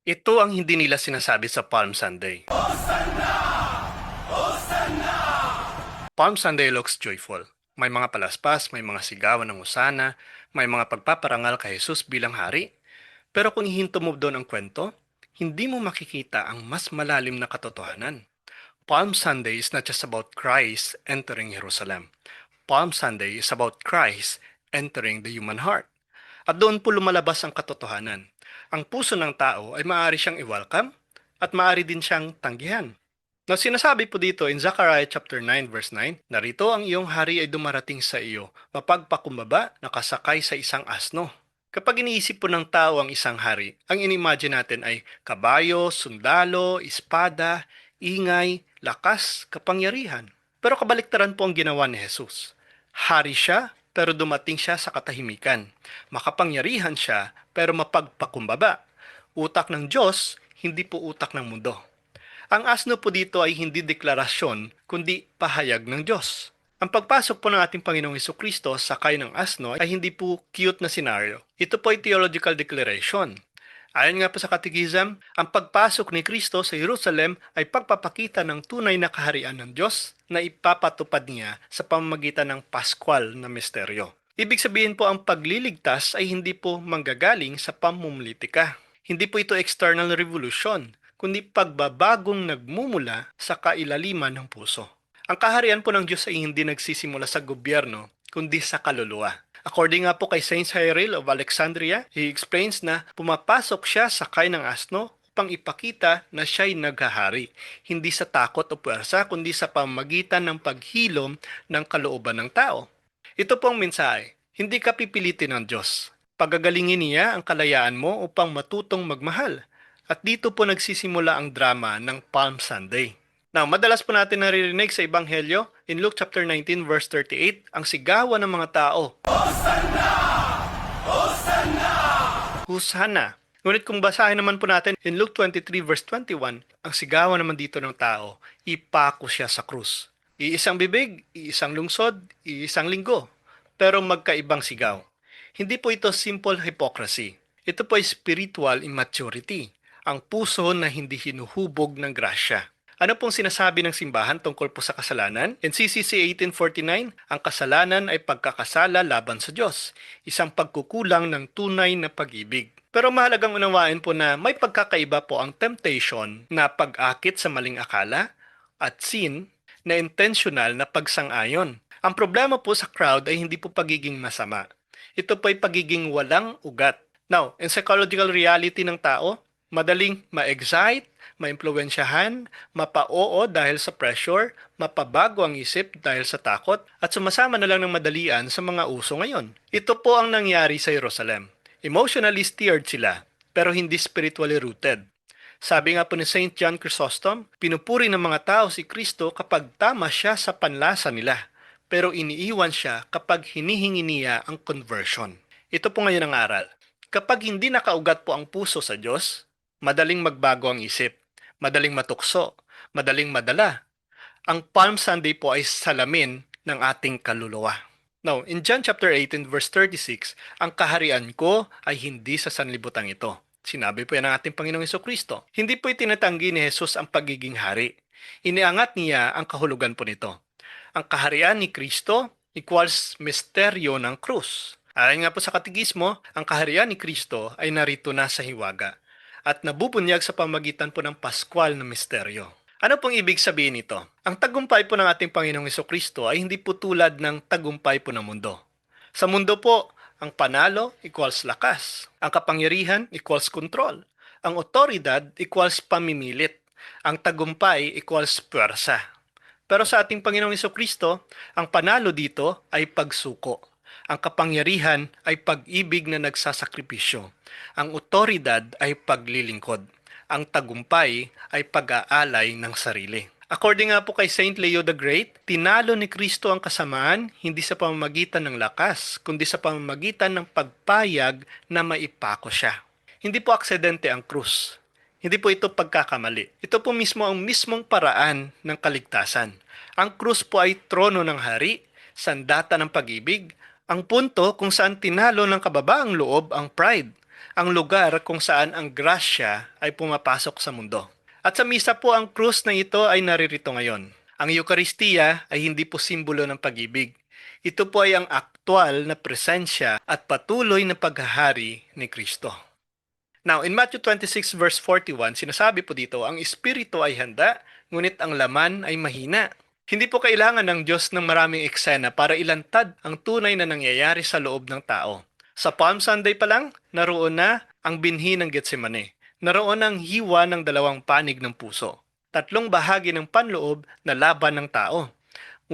Ito ang hindi nila sinasabi sa Palm Sunday. Palm Sunday looks joyful. May mga palaspas, may mga sigawan ng hosana, may mga pagpaparangal kay Jesus bilang hari. Pero kung ihinto mo doon ang kwento, hindi mo makikita ang mas malalim na katotohanan. Palm Sunday is not just about Christ entering Jerusalem. Palm Sunday is about Christ entering the human heart. At doon po lumalabas ang katotohanan. Ang puso ng tao ay maaari siyang i-welcome at maaari din siyang tanggihan. Now, sinasabi po dito in Zechariah chapter 9 verse 9, narito ang iyong hari ay dumarating sa iyo, mapagpakumbaba, nakasakay sa isang asno. Kapag iniisip po ng tao ang isang hari, ang inimagine natin ay kabayo, sundalo, espada, ingay, lakas, kapangyarihan. Pero kabaliktaran po ang ginawa ni Jesus. Hari siya, pero dumating siya sa katahimikan. Makapangyarihan siya, pero mapagpakumbaba. Utak ng Diyos, hindi po utak ng mundo. Ang asno po dito ay hindi deklarasyon, kundi pahayag ng Diyos. Ang pagpasok po ng ating Panginoong Hesukristo sakay ng asno ay hindi po cute na senaryo. Ito po ay theological declaration. Ayon nga po sa Catechism, ang pagpasok ni Kristo sa Jerusalem ay pagpapakita ng tunay na kaharian ng Diyos na ipapatupad niya sa pamamagitan ng Paskwal na misteryo. Ibig sabihin po ang pagliligtas ay hindi po manggagaling sa pamumulitika. Hindi po ito external revolution, kundi pagbabagong nagmumula sa kailaliman ng puso. Ang kaharian po ng Diyos ay hindi nagsisimula sa gobyerno, kundi sa kaluluwa. According nga po kay Saint Cyril of Alexandria, he explains na pumapasok siya sakay ng asno upang ipakita na siya'y naghahari, hindi sa takot o puwersa, kundi sa pamamagitan ng paghilom ng kalooban ng tao. Ito po ang mensahe, hindi ka pipilitin ng Diyos. Pagagalingin niya ang kalayaan mo upang matutong magmahal. At dito po nagsisimula ang drama ng Palm Sunday. Now, madalas po natin naririnig sa Ebanghelyo, in Luke chapter 19 verse 38, ang sigawan ng mga tao. Hosanna! Hosanna! Hosanna! Ngunit kung basahin naman po natin in Luke 23 verse 21, ang sigawan naman dito ng tao, ipako siya sa krus. Iisang bibig, iisang lungsod, iisang linggo. Pero magkaibang sigaw. Hindi po ito simple hypocrisy. Ito po ay spiritual immaturity. Ang puso na hindi hinuhubog ng grasya. Ano pong sinasabi ng simbahan tungkol po sa kasalanan? In CCC 1849, ang kasalanan ay pagkakasala laban sa Diyos, isang pagkukulang ng tunay na pag-ibig. Pero mahalagang unawain po na may pagkakaiba po ang temptation na pag-akit sa maling akala at sin na intentional na pagsang-ayon. Ang problema po sa crowd ay hindi po pagiging masama. Ito po ay pagiging walang ugat. Now, in psychological reality ng tao, madaling ma-excite, maimpluwensyahan, mapa-oo dahil sa pressure, mapabago ang isip dahil sa takot, at sumasama na lang ng madalian sa mga uso ngayon. Ito po ang nangyari sa Jerusalem. Emotionally steered sila, pero hindi spiritually rooted. Sabi nga po ni Saint John Chrysostom, pinupuri ng mga tao si Kristo kapag tama siya sa panlasa nila, pero iniiwan siya kapag hinihingi niya ang conversion. Ito po ngayon ang aral. Kapag hindi nakaugat po ang puso sa Diyos, madaling magbago ang isip, madaling matukso, madaling madala. Ang Palm Sunday po ay salamin ng ating kaluluwa. Now, in John chapter 18 verse 36, ang kaharian ko ay hindi sa sanlibutan ito. Sinabi po yan ng ating Panginoong Hesukristo. Hindi po itinatanggi ni Jesus ang pagiging hari. Iniangat niya ang kahulugan po nito. Ang kaharian ni Kristo equals misteryo ng krus. Ayon nga po sa Katekismo, ang kaharian ni Kristo ay narito na sa hiwaga at nabubunyag sa pamagitan po ng Paskwal na misteryo. Ano pong ibig sabihin nito? Ang tagumpay po ng ating Panginoong Hesukristo ay hindi po tulad ng tagumpay po ng mundo. Sa mundo po, ang panalo equals lakas. Ang kapangyarihan equals control. Ang otoridad equals pamimilit. Ang tagumpay equals puwersa. Pero sa ating Panginoong Hesukristo, ang panalo dito ay pagsuko. Ang kapangyarihan ay pag-ibig na nagsasakripisyo. Ang otoridad ay paglilingkod. Ang tagumpay ay pag-aalay ng sarili. According nga po kay Saint Leo the Great, tinalo ni Kristo ang kasamaan hindi sa pamamagitan ng lakas, kundi sa pamamagitan ng pagpayag na maipako siya. Hindi po aksidente ang krus. Hindi po ito pagkakamali. Ito po mismo ang mismong paraan ng kaligtasan. Ang krus po ay trono ng hari, sandata ng pag-ibig, ang punto kung saan tinalo ng kababaang loob ang pride. ang lugar kung saan ang grasya ay pumapasok sa mundo. At sa misa po ang krus na ito ay naririto ngayon. Ang Eukaristiya ay hindi po simbolo ng pag-ibig. Ito po ay ang aktwal na presensya at patuloy na paghahari ni Kristo. Now, in Matthew 26 verse 41, sinasabi po dito, ang espiritu ay handa, ngunit ang laman ay mahina. Hindi po kailangan ng Diyos ng maraming eksena para ilantad ang tunay na nangyayari sa loob ng tao. Sa Palm Sunday pa lang, naroon na ang binhi ng Getsemane. Naroon ang hiwa ng dalawang panig ng puso. Tatlong bahagi ng panloob na laban ng tao.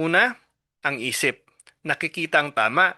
Una, ang isip. Nakikita ang tama.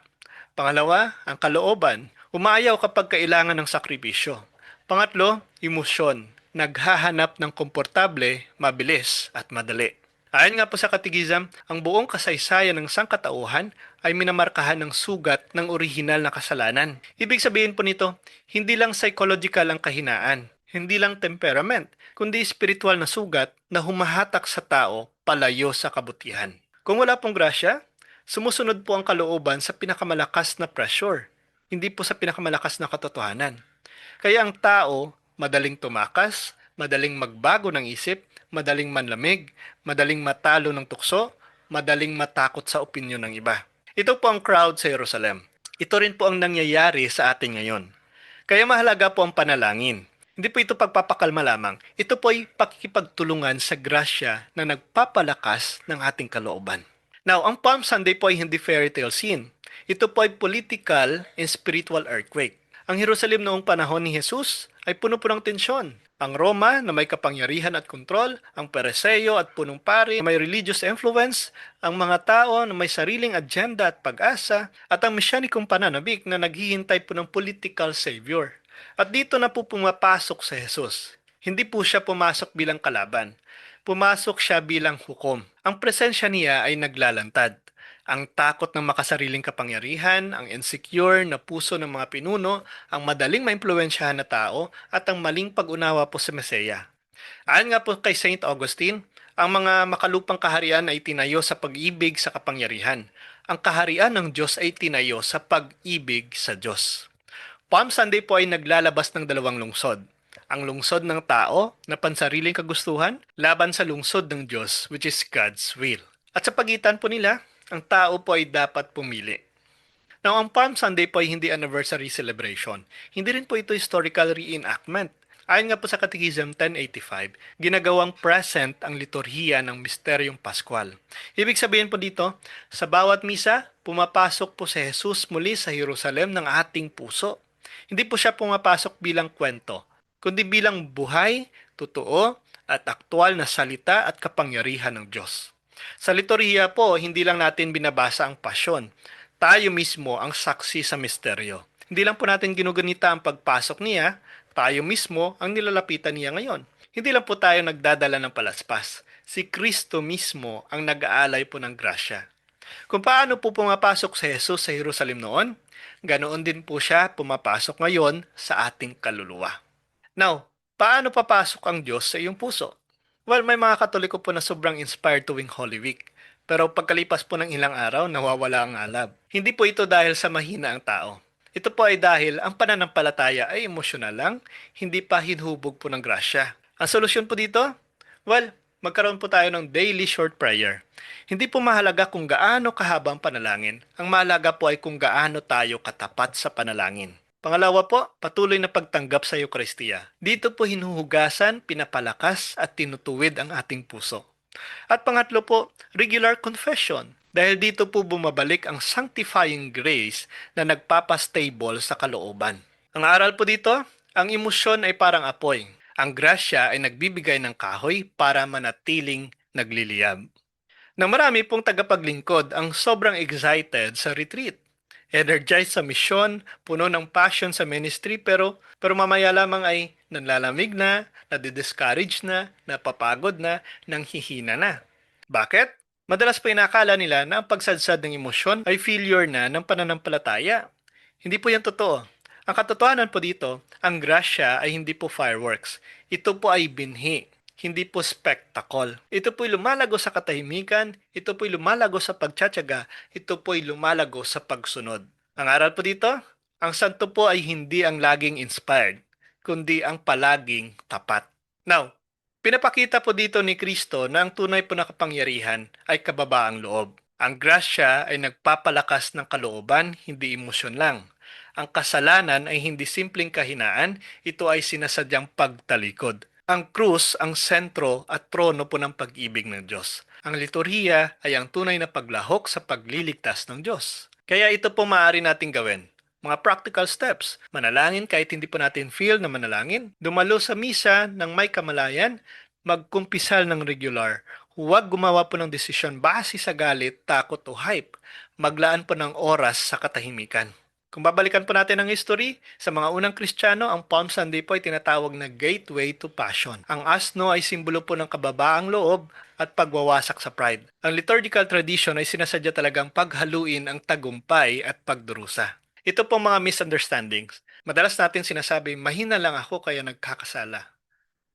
Pangalawa, ang kalooban. Umayaw kapag kailangan ng sakripisyo. Pangatlo, emosyon. Naghahanap ng komportable, mabilis at madali. Ayon nga po sa Katekism, ang buong kasaysayan ng sangkatauhan ay minamarkahan ng sugat ng orihinal na kasalanan. Ibig sabihin po nito, hindi lang psychological ang kahinaan, hindi lang temperament, kundi spiritual na sugat na humahatak sa tao palayo sa kabutihan. Kung wala pong grasya, sumusunod po ang kalooban sa pinakamalakas na pressure, hindi po sa pinakamalakas na katotohanan. Kaya ang tao, madaling tumakas, madaling magbago ng isip, madaling manlamig, madaling matalo ng tukso, madaling matakot sa opinyon ng iba. Ito po ang crowd sa Jerusalem. Ito rin po ang nangyayari sa atin ngayon. Kaya mahalaga po ang panalangin. Hindi po ito pagpapakalma lamang. Ito po ay pakikipagtulungan sa grasya na nagpapalakas ng ating kalooban. Now, ang Palm Sunday po ay hindi fairy tale scene. Ito po ay political and spiritual earthquake. Ang Jerusalem noong panahon ni Jesus ay puno po ng tensyon. Ang Roma na may kapangyarihan at kontrol, ang Pereseyo at punong pari na may religious influence, ang mga tao na may sariling agenda at pag-asa, at ang misyonikong pananabik na naghihintay po ng political savior. At dito na po pumapasok sa Jesus. Hindi po siya pumasok bilang kalaban. Pumasok siya bilang hukom. Ang presensya niya ay naglalantad. Ang takot ng makasariling kapangyarihan, ang insecure na puso ng mga pinuno, ang madaling maimpluwensyahan na tao, at ang maling pag-unawa po sa Meseya. Ayon nga po kay Saint Augustine, ang mga makalupang kaharian ay tinayo sa pag-ibig sa kapangyarihan. Ang kaharian ng Diyos ay tinayo sa pag-ibig sa Diyos. Palm Sunday po ay naglalabas ng dalawang lungsod. Ang lungsod ng tao na pansariling kagustuhan laban sa lungsod ng Diyos, which is God's will. At sa pagitan po nila, ang tao po ay dapat pumili. Now, ang Palm Sunday po ay hindi anniversary celebration. Hindi rin po ito historical reenactment. Ayon nga po sa Catechism 1085, ginagawang present ang liturhiya ng Misteryong Pascual. Ibig sabihin po dito, sa bawat misa, pumapasok po si Jesus muli sa Jerusalem ng ating puso. Hindi po siya pumapasok bilang kwento, kundi bilang buhay, totoo, at aktwal na salita at kapangyarihan ng Diyos. Sa liturhiya po, hindi lang natin binabasa ang pasyon. Tayo mismo ang saksi sa misteryo. Hindi lang po natin ginugunita ang pagpasok niya, tayo mismo ang nilalapitan niya ngayon. Hindi lang po tayo nagdadala ng palaspas. Si Kristo mismo ang nag-aalay po ng grasya. Kung paano po pumapasok si Jesus sa Jerusalem noon, ganoon din po siya pumapasok ngayon sa ating kaluluwa. Now, paano papasok ang Diyos sa iyong puso? Well, may mga Katoliko po na sobrang inspired tuwing Holy Week. Pero pagkalipas po ng ilang araw, nawawala ang alab. Hindi po ito dahil sa mahina ang tao. Ito po ay dahil ang pananampalataya ay emosyonal lang, hindi pa hinhubog po ng grasya. Ang solusyon po dito? Well, magkaroon po tayo ng daily short prayer. Hindi po mahalaga kung gaano kahaba ang panalangin. Ang mahalaga po ay kung gaano tayo katapat sa panalangin. Pangalawa po, patuloy na pagtanggap sa Eukaristiya. Dito po hinuhugasan, pinapalakas at tinutuwid ang ating puso. At pangatlo po, regular confession. Dahil dito po bumabalik ang sanctifying grace na nagpapastable sa kalooban. Ang aral po dito, ang emosyon ay parang apoy. Ang grasya ay nagbibigay ng kahoy para manatiling nagliliyab. Nang marami pong tagapaglingkod ang sobrang excited sa retreat. Energized sa misyon, puno ng passion sa ministry, pero mamaya lamang ay nanlalamig na, nadidiscourage na, napapagod na, nanghihina na. Bakit? Madalas pa inakala nila na ang pagsadsad ng emosyon ay failure na ng pananampalataya. Hindi po yan totoo. Ang katotohanan po dito, ang grasya ay hindi po fireworks. Ito po ay binhi. Hindi po spectacle. Ito po'y lumalago sa katahimikan, ito po'y lumalago sa pagtsatsaga, ito po'y lumalago sa pagsunod. Ang aral po dito, Ang santo po ay hindi ang laging inspired, kundi ang palaging tapat. Now, pinapakita po dito ni Kristo na ang tunay po na kapangyarihan ay kababaang loob. Ang grasya ay nagpapalakas ng kalooban, hindi emosyon lang. Ang kasalanan ay hindi simpleng kahinaan, ito ay sinasadyang pagtalikod. Ang krus ang sentro at trono po ng pag-ibig ng Diyos. Ang liturhiya ay ang tunay na paglahok sa pagliligtas ng Diyos. Kaya ito po maaari nating gawin. Mga practical steps. Manalangin kahit hindi po natin feel na manalangin. Dumalo sa misa ng may kamalayan. Magkumpisal ng regular. Huwag gumawa po ng desisyon base sa galit, takot o hype. Maglaan po ng oras sa katahimikan. Kung babalikan po natin ang history, sa mga unang Kristiyano, ang Palm Sunday po ay tinatawag na gateway to passion. Ang asno ay simbolo po ng kababaang loob at pagwawasak sa pride. Ang liturgical tradition ay sinasadya talagang paghaluin ang tagumpay at pagdurusa. Ito pong mga misunderstandings. Madalas natin sinasabi, mahina lang ako kaya nagkakasala.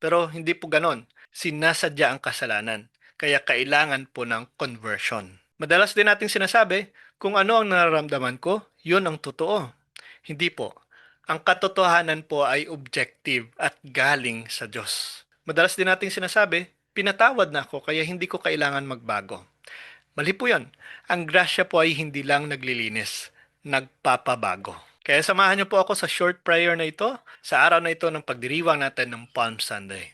Pero hindi po ganon. Sinasadya ang kasalanan. Kaya kailangan po ng conversion. Madalas din natin sinasabi, kung ano ang nararamdaman ko, yun ang totoo. Hindi po. Ang katotohanan po ay objective at galing sa Diyos. Madalas din natin sinasabi, pinatawad na ako kaya hindi ko kailangan magbago. Mali po yun. Ang grasya po ay hindi lang naglilinis, nagpapabago. Kaya samahan niyo po ako sa short prayer na ito, sa araw na ito ng pagdiriwang natin ng Palm Sunday.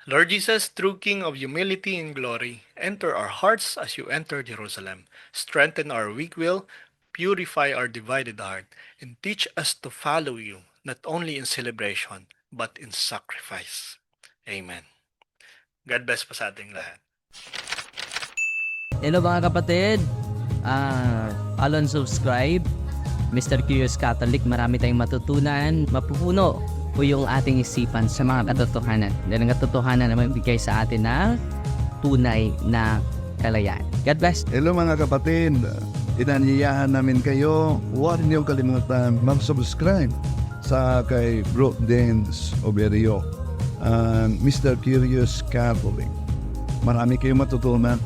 Lord Jesus, true King of humility and glory, enter our hearts as you entered Jerusalem. Strengthen our weak will, purify our divided heart, and teach us to follow you, not only in celebration, but in sacrifice. Amen. God bless po sa ating lahat. Hello mga kapatid, follow and subscribe. Mr. Curious Catholic, marami tayong matutunan, mapupuno po yung ating isipan sa mga katotohanan. Dahil ang katotohanan na magbigay sa atin ng tunay na kalayaan. God bless. Hello mga kapatid, inanyayahan namin kayo, huwag niyong kalimutan mag-subscribe sa kay Bro Dance Oberio, Mr. Curious Catholic. Marami kayong matutunan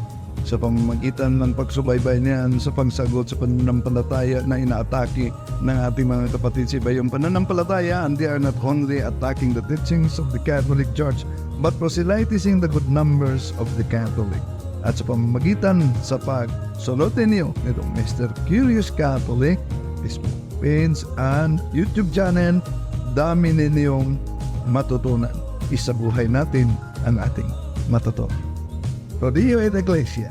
sa pamamagitan ng pagsubaybay niyan sa pagsagot sa pananampalataya na inaatake ng ating mga kapatid sa iba. Yung pananampalataya, and they are not only attacking the teachings of the Catholic Church, but proselytizing the good numbers of the Catholic. At sa pamamagitan sa pagsunutin niyo nitong Mr. Curious Catholic, Facebook page and YouTube channel, dami ninyong matutunan. Isabuhay natin ang ating matutunan. Rodillo et Iglesia.